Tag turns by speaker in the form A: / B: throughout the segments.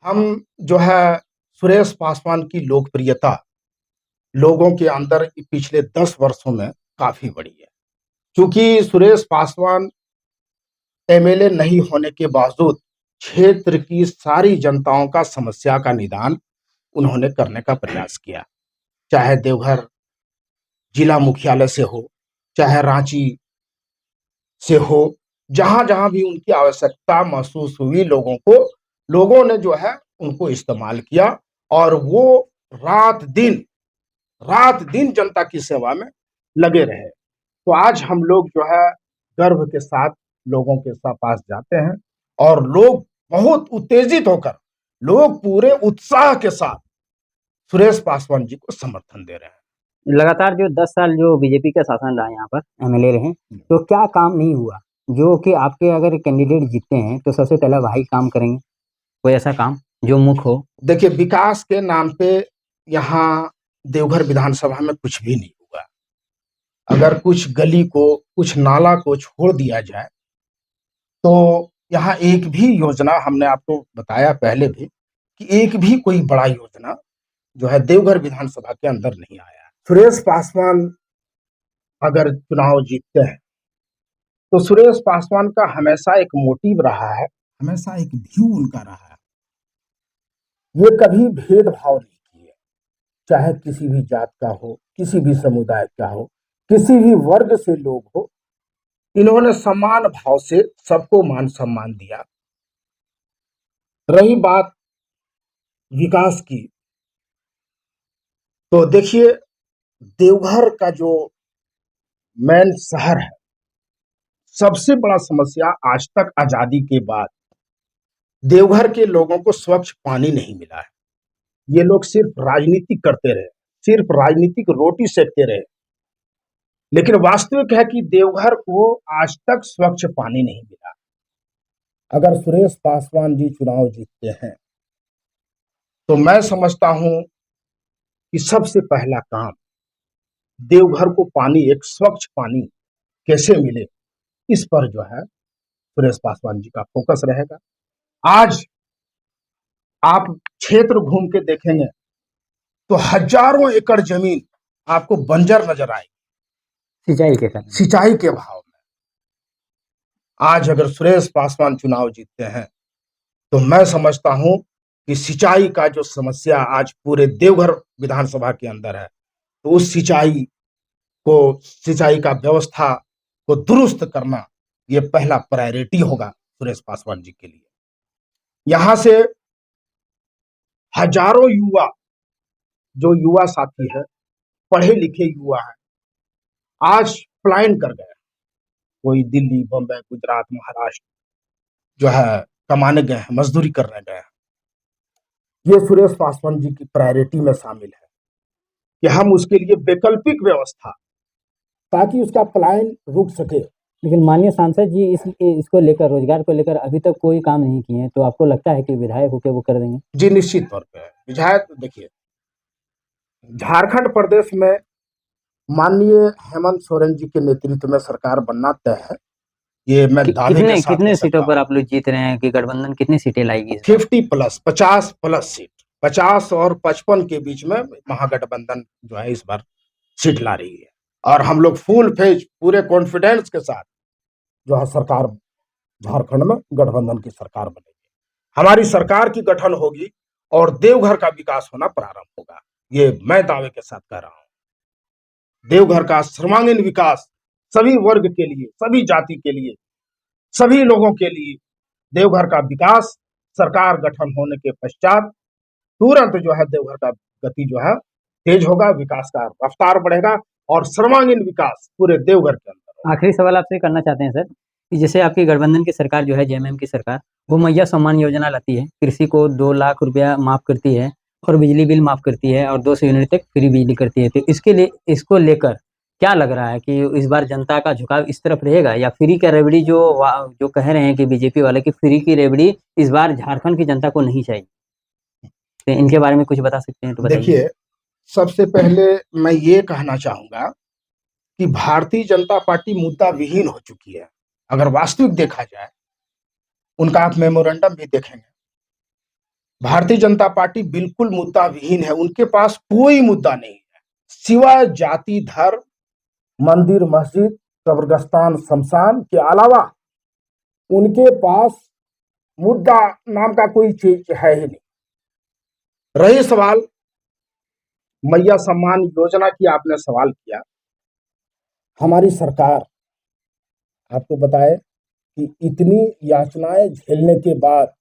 A: हम जो है सुरेश पासवान की लोकप्रियता लोगों के अंदर पिछले 10 वर्षों में काफी बढ़ी है। क्योंकि सुरेश पासवान एमएलए नहीं होने के बावजूद क्षेत्र की सारी जनताओं का समस्या का निदान उन्होंने करने का प्रयास किया। चाहे देवघर जिला मुख्यालय से हो, चाहे रांची से हो, जहां-जहां भी उनकी आवश्यकता महसूस हुई लोगों को, लोगों ने जो है उनको इस्तेमाल किया और वो रात-दिन रात-दिन जनता की सेवा में लगे रहे। तो आज हम लोग जो है गर्व के साथ लोगों के पास जाते हैं और लोग बहुत उत्तेजित होकर, लोग पूरे उत्साह के साथ सुरेश पासवान जी को समर्थन दे रहे हैं।
B: लगातार जो 10 साल जो बीजेपी का शासन रहा यहाँ पर एमएलए रहे, तो क्या काम नहीं हुआ जो कि आपके अगर कैंडिडेट जीतते हैं तो सबसे पहला वही काम करेंगे? कोई ऐसा काम जो मुख्य हो?
A: देखिए, विकास के नाम पे यहाँ देवघर विधानसभा में कुछ भी नहीं हुआ। अगर कुछ गली को, कुछ नाला को छोड़ दिया जाए, तो यहाँ एक भी योजना, हमने आपको बताया पहले भी कि एक भी कोई बड़ा योजना जो है देवघर विधानसभा के अंदर नहीं आया। सुरेश पासवान अगर चुनाव जीतते हैं, तो सुरेश पासवान का हमेशा एक मोटिव रहा है, हमेशा एक व्यू उनका रहा है। ये कभी भेदभाव नहीं किए, चाहे किसी भी जात का हो, किसी भी समुदाय का हो, किसी भी वर्ग से लोग हो, इन्होंने समान भाव से सबको मान सम्मान दिया। रही बात विकास की, तो देखिए देवघर का जो मेन शहर है, सबसे बड़ा समस्या आज तक आजादी के बाद देवघर के लोगों को स्वच्छ पानी नहीं मिला है। ये लोग सिर्फ राजनीति करते रहे, सिर्फ राजनीतिक रोटी सेकते रहे, लेकिन वास्तविक है कि देवघर को आज तक स्वच्छ पानी नहीं मिला। अगर सुरेश पासवान जी चुनाव जीतते हैं, तो मैं समझता हूं कि सबसे पहला काम देवघर को पानी, एक स्वच्छ पानी कैसे मिले, इस पर जो है सुरेश पासवान जी का फोकस रहेगा। आज आप क्षेत्र घूम के देखेंगे तो हजारों एकड़ जमीन आपको बंजर नजर आएगी सिंचाई के भाव में। आज अगर सुरेश पासवान चुनाव जीतते हैं, तो मैं समझता हूं कि सिंचाई का जो समस्या आज पूरे देवघर विधानसभा के अंदर है, तो उस सिंचाई का व्यवस्था को दुरुस्त करना, ये पहला प्रायोरिटी होगा सुरेश पासवान जी के लिए। यहां से हजारों युवा, जो युवा साथी है, पढ़े लिखे युवा है, आज पलायन कर गए। कोई दिल्ली, बंबई, गुजरात, महाराष्ट्र जो है कमाने गए हैं, मजदूरी करने गए हैं। ये सुरेश पासवान जी की प्रायोरिटी में शामिल है कि हम उसके लिए वैकल्पिक व्यवस्था, ताकि उसका पलायन रुक सके।
B: लेकिन माननीय सांसद जी इसको लेकर, रोजगार को लेकर अभी तक कोई काम नहीं किए हैं, तो आपको लगता है कि विधायक होकर वो कर देंगे?
A: जी निश्चित तौर पे विधायक, देखिए झारखंड प्रदेश में माननीय हेमंत सोरेन जी के नेतृत्व में सरकार बनना तय है। ये मैं दावे के साथ
B: कितने सीटों पर आप लोग जीत रहे हैं कि गठबंधन कितनी सीटें लाएगी?
A: 50 प्लस सीट, 50 और 55 के बीच में महागठबंधन जो है इस बार सीट ला रही है, और हम लोग फुल फेज, पूरे कॉन्फिडेंस के साथ जो है सरकार, झारखंड में गठबंधन की सरकार बनेगी। हमारी सरकार की गठन होगी और देवघर का विकास होना प्रारंभ होगा, ये मैं दावे के साथ कह रहा हूं। देवघर का सर्वांगीण विकास सभी वर्ग के लिए, सभी जाति के लिए, सभी लोगों के लिए देवघर का विकास सरकार गठन होने के पश्चात तुरंत जो है देवघर का गति जो है तेज होगा, विकास का रफ्तार बढ़ेगा और सर्वांगीण विकास पूरे देवघर के अंदर।
B: आखिरी सवाल आपसे करना चाहते हैं सर, कि जैसे आपकी गठबंधन की सरकार जो है, जेएमएम की सरकार, वो मैया सम्मान योजना लाती है, कृषि को 2 लाख रुपया माफ करती है और बिजली बिल माफ करती है और 200 यूनिट तक फ्री बिजली करती है। तो इसके लिए, इसको लेकर क्या लग रहा है कि इस बार जनता का झुकाव इस तरफ रहेगा, या फ्री का रेवड़ी जो कह रहे हैं कि बीजेपी वाले की फ्री की रेवड़ी इस बार झारखंड की जनता को नहीं चाहिए? तो इनके बारे में कुछ बता सकते हैं तो बताइए।
A: देखिए, सबसे पहले मैं ये कहना चाहूंगा कि भारतीय जनता पार्टी मुद्दा विहीन हो चुकी है। अगर वास्तविक देखा जाए, उनका आप मेमोरेंडम भी देखेंगे भारतीय जनता पार्टी बिल्कुल मुद्दा विहीन है, उनके पास कोई मुद्दा नहीं है सिवाय जाति, धर्म, मंदिर, मस्जिद, कब्रिस्तान, शमशान के अलावा उनके पास मुद्दा नाम का कोई चीज है ही नहीं। रही सवाल मैया सम्मान योजना की, आपने सवाल किया। हमारी सरकार आपको बताए कि इतनी यातनाएं झेलने के बाद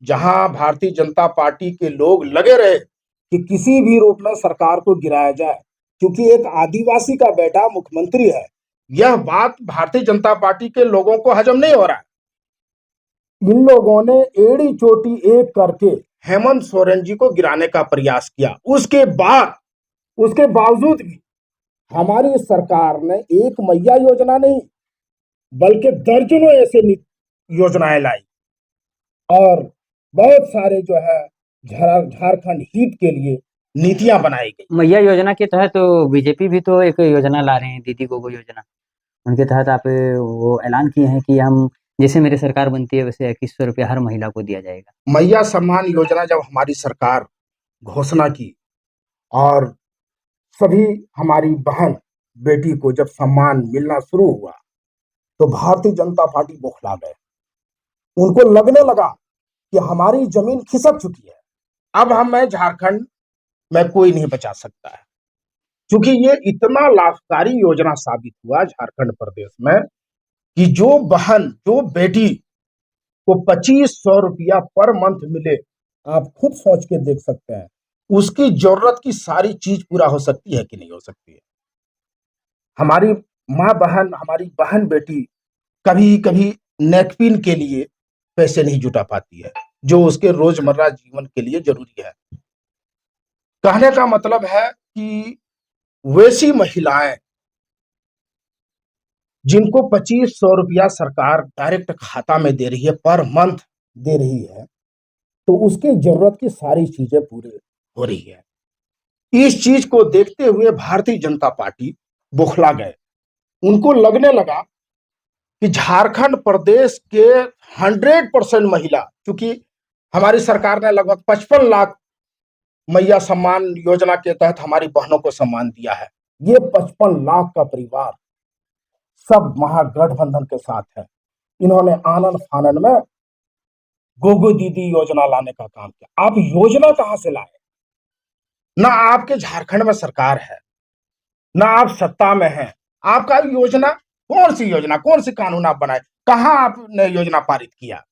A: जहां भारतीय जनता पार्टी के लोग लगे रहे कि किसी भी रूप में सरकार को गिराया जाए, क्योंकि एक आदिवासी का बेटा मुख्यमंत्री है, यह बात भारतीय जनता पार्टी के लोगों को हजम नहीं हो रहा है। इन लोगों ने एड़ी चोटी एक करके हेमंत सोरेन जी को गिराने का प्रयास किया। उसके बावजूद भी हमारी सरकार ने एक मैया योजना नहीं बल्कि दर्जनों ऐसे योजनाएं लाई और बहुत सारे जो है झारखंड हित के लिए नीतियां बनाई गई।
B: मैया योजना के तहत तो बीजेपी भी तो एक योजना ला रहे हैं, दीदी गोगो योजना। उनके तहत आप वो ऐलान किए हैं कि हम जैसे मेरी सरकार बनती है वैसे 2100 रुपया हर महिला को दिया जाएगा।
A: मैया सम्मान योजना जब हमारी सरकार घोषणा की और सभी हमारी बहन बेटी को जब सम्मान मिलना शुरू हुआ तो भारतीय जनता पार्टी बौखला गए। उनको लगने लगा कि हमारी जमीन खिसक चुकी है, अब मैं झारखंड में कोई नहीं बचा सकता है। क्योंकि ये इतना लाभकारी योजना साबित हुआ झारखंड प्रदेश में कि जो बहन, जो बेटी को 2500 रुपया पर मंथ मिले, आप खुद सोच के देख सकते हैं उसकी जरूरत की सारी चीज पूरा हो सकती है कि नहीं हो सकती है। हमारी माँ बहन, हमारी बहन बेटी कभी कभी नेकपिन के लिए पैसे नहीं जुटा पाती है जो उसके रोजमर्रा जीवन के लिए जरूरी है। कहने का मतलब है कि वैसी महिलाएं जिनको 2500 रुपया सरकार डायरेक्ट खाता में दे रही है, पर मंथ दे रही है, तो उसकी जरूरत की सारी चीजें पूरी हो रही है। इस चीज को देखते हुए भारतीय जनता पार्टी बौखला गए। उनको लगने लगा कि झारखंड प्रदेश के 100% महिला, क्योंकि हमारी सरकार ने लगभग 55 लाख मैया सम्मान योजना के तहत हमारी बहनों को सम्मान दिया है। ये 55 लाख का परिवार सब महागठबंधन के साथ है। इन्होंने आनंद फानन में गोगो दीदी योजना लाने का काम किया। आप योजना कहां से लाए? ना आपके झारखंड में सरकार है, ना आप सत्ता में हैं। आपका योजना कौन सी योजना, कौन सी कानून आप बनाए, कहां आपने योजना पारित किया?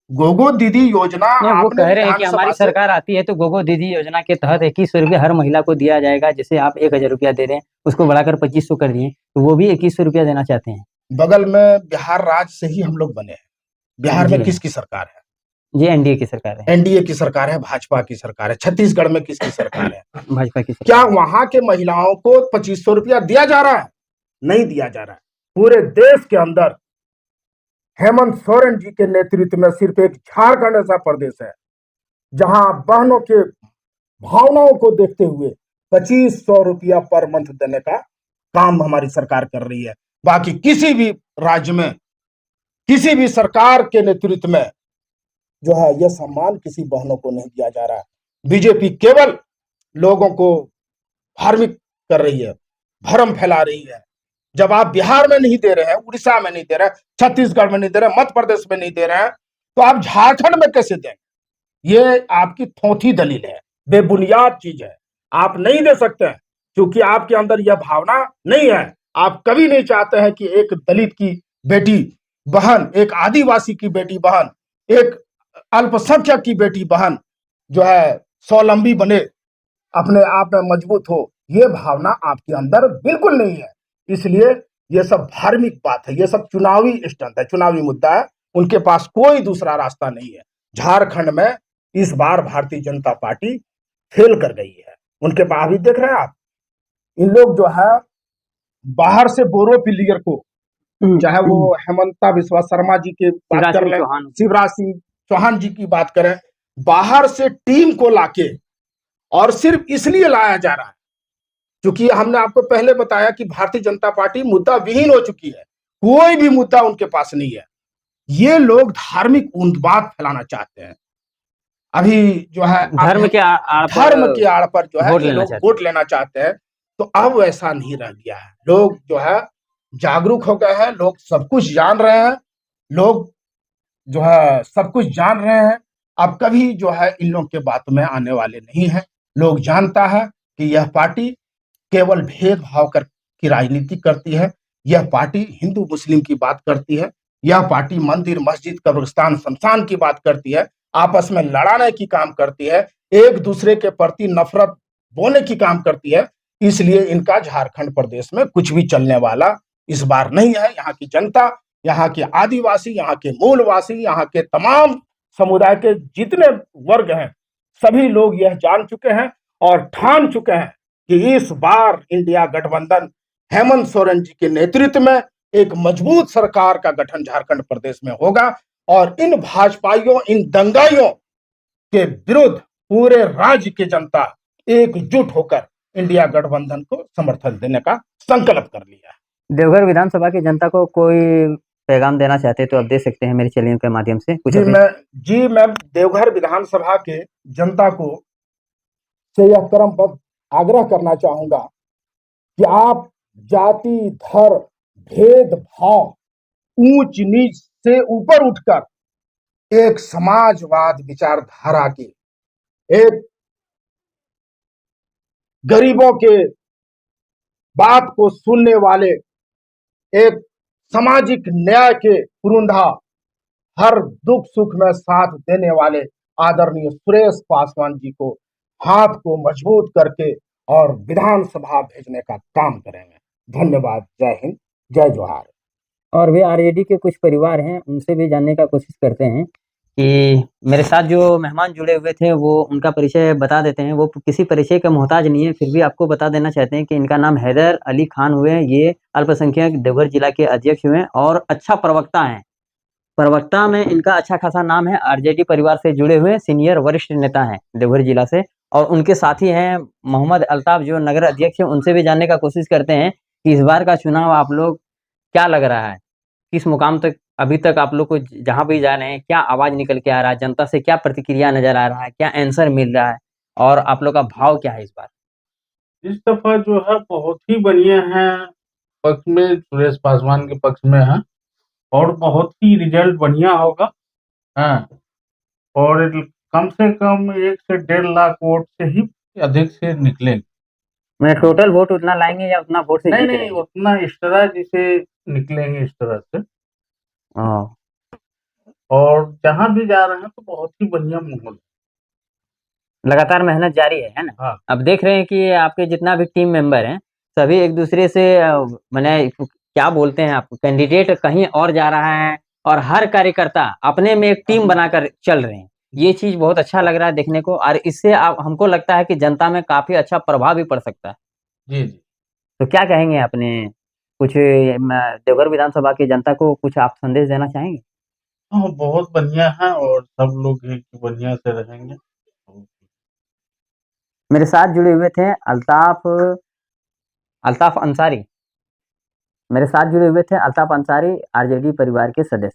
A: गोगो दीदी योजना
B: वो कह रहे हैं कि
A: विधानसभा
B: हमारी
A: से
B: सरकार आती है तो गोगो दीदी योजना के तहत 2100 रुपया हर महिला को दिया जाएगा। जैसे आप 1000 रुपया दे रहे हैं, उसको बढ़ाकर 2500 कर दिए, तो वो भी 2100 रुपया देना चाहते हैं।
A: बगल में बिहार राज्य से ही हम लोग बने हैं। बिहार
B: जी
A: में
B: हाँ।
A: किसकी सरकार है?
B: ये एनडीए की सरकार है।
A: एनडीए की सरकार है, भाजपा की सरकार है। छत्तीसगढ़ में किसकी सरकार है?
B: भाजपा की सरकार।
A: क्या वहां के महिलाओं को 2500 रुपया दिया जा रहा है? नहीं दिया जा रहा है। पूरे देश के अंदर हेमंत सोरेन जी के नेतृत्व में सिर्फ एक झारखंड ऐसा प्रदेश है जहां बहनों के भावनाओं को देखते हुए 2500 रुपया पर मंथ देने का काम हमारी सरकार कर रही है। बाकी किसी भी राज्य में, किसी भी सरकार के नेतृत्व में जो है यह सम्मान किसी बहनों को नहीं दिया जा रहा है। बीजेपी केवल लोगों को धार्मिक कर रही है, भ्रम फैला रही है। जब आप बिहार में नहीं दे रहे हैं, उड़ीसा में नहीं दे रहे हैं, छत्तीसगढ़ में नहीं दे रहे हैं, मध्य प्रदेश में नहीं दे रहे हैं, तो आप झारखंड में कैसे देंगे? ये आपकी थोथी दलील है, बेबुनियाद चीज है। आप नहीं दे सकते हैं क्योंकि आपके अंदर यह भावना नहीं है। आप कभी नहीं चाहते हैं कि एक दलित की बेटी बहन, एक आदिवासी की बेटी बहन, एक अल्पसंख्यक की बेटी बहन जो है स्वावलंबी बने, अपने आप में मजबूत हो। ये भावना आपके अंदर बिल्कुल नहीं है। इसलिए ये सब धार्मिक बात है, ये सब चुनावी स्टंट है, चुनावी मुद्दा है। उनके पास कोई दूसरा रास्ता नहीं है। झारखंड में इस बार भारतीय जनता पार्टी फेल कर गई है। उनके पास भी देख रहे हैं आप, इन लोग जो है बाहर से बोरोपिलियर को, चाहे वो हेमंता बिस्वा शर्मा जी की बात कर लें, शिवराज सिंह चौहान जी की बात करें, बाहर से टीम को लाके और सिर्फ इसलिए लाया जा रहा है क्योंकि हमने आपको पहले बताया कि भारतीय जनता पार्टी मुद्दा विहीन हो चुकी है। कोई भी मुद्दा उनके पास नहीं है। ये लोग धार्मिक उन्माद फैलाना चाहते हैं। अभी जो है
B: धर्म के आड़ पर
A: धर्म की आड़ पर जो है
B: वोट
A: ये
B: लेना
A: लोग
B: चाहते
A: वोट लेना चाहते हैं। तो अब वैसा नहीं रह गया है, लोग जो है जागरूक हो गए हैं, लोग सब कुछ जान रहे हैं, लोग जो है सब कुछ जान रहे हैं। अब कभी जो है इन लोग के बात में आने वाले नहीं है। लोग जानता है कि यह पार्टी केवल भेदभाव कर की राजनीति करती है, यह पार्टी हिंदू मुस्लिम की बात करती है, यह पार्टी मंदिर मस्जिद कब्रिस्तान शमशान की बात करती है, आपस में लड़ाने की काम करती है, एक दूसरे के प्रति नफरत बोने की काम करती है। इसलिए इनका झारखंड प्रदेश में कुछ भी चलने वाला इस बार नहीं है। यहाँ की जनता, यहाँ के आदिवासी, यहाँ के मूलवासी, यहाँ के तमाम समुदाय के जितने वर्ग हैं, सभी लोग यह जान चुके हैं और ठान चुके हैं कि इस बार इंडिया गठबंधन हेमंत सोरेन जी के नेतृत्व में एक मजबूत सरकार का गठन झारखंड प्रदेश में होगा और इन भाजपाइयों, इन दंगाइयों के विरुद्ध पूरे राज्य की जनता एकजुट होकर इंडिया गठबंधन को समर्थन देने का संकल्प कर लिया है।
B: देवघर विधानसभा की जनता को कोई पैगाम देना चाहते हैं तो आप दे सकते हैं मेरे चैनल के माध्यम से कुछ
A: मैं देवघर विधानसभा के जनता को से यह क्रमबद्ध आग्रह करना चाहूंगा कि आप जाति, धर्म, भेदभाव, ऊंच नीच से ऊपर उठकर एक समाजवाद विचारधारा की, एक गरीबों के बात को सुनने वाले, एक सामाजिक न्याय के पुरुंधा, हर दुख सुख में साथ देने वाले आदरणीय सुरेश पासवान जी को हाथ को मजबूत करके और विधानसभा भेजने का काम करेंगे। धन्यवाद। जय हिंद, जय जोहार।
B: और भी आरजेडी के कुछ परिवार हैं, उनसे भी जानने का कोशिश करते हैं कि मेरे साथ जो मेहमान जुड़े हुए थे वो उनका परिचय बता देते हैं। वो किसी परिचय का मोहताज नहीं है, फिर भी आपको बता देना चाहते हैं कि इनका नाम हैदर अली खान हुए। ये अल्पसंख्यक देवघर जिला के अध्यक्ष हुए और अच्छा प्रवक्ता हैं। प्रवक्ता में इनका अच्छा खासा नाम है। आरजेडी परिवार से जुड़े हुए सीनियर वरिष्ठ नेता हैं देवघर जिला से। और उनके साथी हैं मोहम्मद अल्ताफ जो नगर अध्यक्ष हैं, उनसे भी जानने का कोशिश करते हैं कि इस बार का चुनाव आप लोग क्या लग रहा है, किस मुकाम तक अभी तक आप लोग को जहां भी जा रहे हैं क्या आवाज निकल के आ रहा है, जनता से क्या प्रतिक्रिया नजर आ रहा है, क्या आंसर मिल रहा है और आप लोग का भाव क्या है इस बार?
C: इस दफा जो है बहुत ही बढ़िया है, पक्ष में सुरेश पासवान के पक्ष में है और बहुत ही रिजल्ट बढ़िया होगा। हाँ, और कम से कम 1 से 1.5 लाख वोट से ही अधिक से निकलेंगे।
B: मैं टोटल वोट उतना लाएंगे या उतना वोट से
C: नहीं
B: जीतेंगे?
C: नहीं, उतना इस तरह जिसे निकलेंगे इस तरह से।
B: हाँ,
C: और जहां भी जा रहे हैं तो बहुत ही बढ़िया माहौल।
B: लगातार मेहनत जारी है ना?
C: हाँ,
B: अब देख रहे हैं कि आपके जितना भी टीम मेंबर हैं सभी एक दूसरे से माने क्या बोलते हैं आप, कैंडिडेट कहीं और जा रहा है और हर कार्यकर्ता अपने में एक टीम बनाकर चल रहे हैं। ये चीज बहुत अच्छा लग रहा है देखने को और इससे आप हमको लगता है कि जनता में काफी अच्छा प्रभाव भी पड़ सकता है।
C: जी जी।
B: तो क्या कहेंगे अपने कुछ देवघर विधानसभा की जनता को कुछ आप संदेश देना चाहेंगे?
C: हाँ, बहुत बढ़िया है और सब लोग ही बढ़िया से रहेंगे।
B: मेरे साथ जुड़े हुए थे अल्ताफ अल्ताफ अंसारी। मेरे साथ जुड़े हुए थे अल्ताफ अंसारी, आरजेडी परिवार के सदस्य।